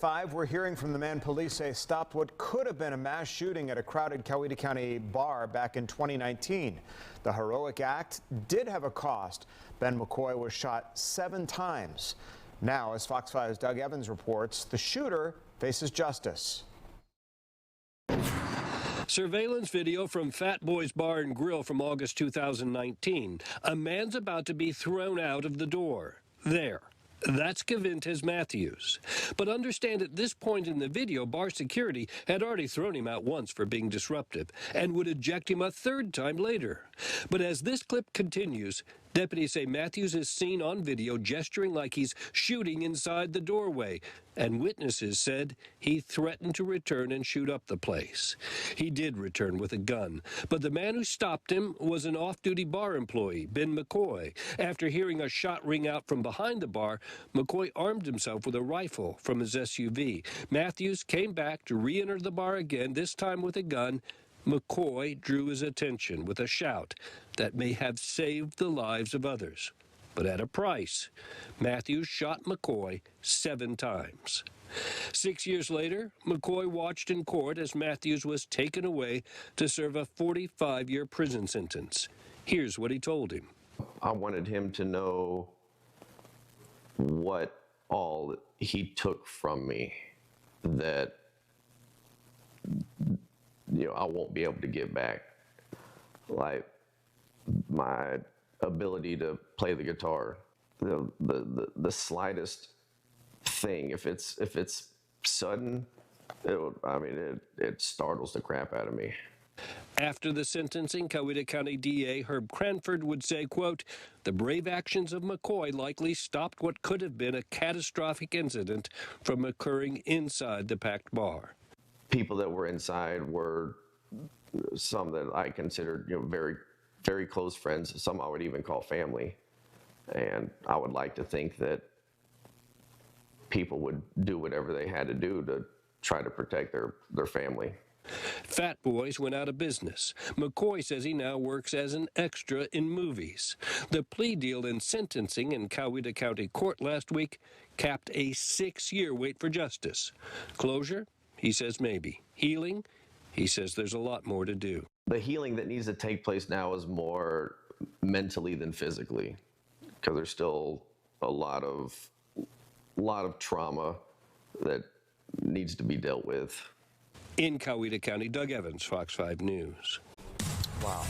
We're hearing from the man police say stopped what could have been a mass shooting at a crowded Coweta County bar back in 2019. The heroic act did have a cost. Ben McCoy was shot 7 times. Now, as Fox 5's Doug Evans reports, the shooter faces justice. Surveillance video from Fat Boy's Bar and Grill from August 2019. A man's about to be thrown out of the door. There. That's Coweta Matthews. But understand, at this point in the video, bar security had already thrown him out once for being disruptive and would eject him a 3rd time later. But as this clip continues, deputies say Matthews is seen on video gesturing like he's shooting inside the doorway, and witnesses said he threatened to return and shoot up the place. He did return with a gun, but the man who stopped him was an off-duty bar employee, Ben McCoy. After hearing a shot ring out from behind the bar, McCoy armed himself with a rifle from his SUV. Matthews came back to re-enter the bar again, this time with a gun. McCoy drew his attention with a shout that may have saved the lives of others. But at a price. Matthews shot McCoy 7 times. 6 years later, McCoy watched in court as Matthews was taken away to serve a 45-year prison sentence. Here's what he told him. I wanted him to know what all he took from me that, I won't be able to give back. Like my ability to play the guitar, the slightest thing, if it's sudden, it startles the crap out of me. After the sentencing, Coweta County DA Herb Cranford would say, quote, "The brave actions of McCoy likely stopped what could have been a catastrophic incident from occurring inside the packed bar." People that were inside were some that I considered, very, very close friends. Some I would even call family. And I would like to think that people would do whatever they had to do to try to protect their family. Fat Boys went out of business. McCoy says he now works as an extra in movies. The plea deal and sentencing in Coweta County Court last week capped a 6-year wait for justice. Closure? He says maybe. Healing? He says there's a lot more to do. The healing that needs to take place now is more mentally than physically, because there's still a lot of trauma that needs to be dealt with. In Coweta County, Doug Evans, Fox 5 News. Wow.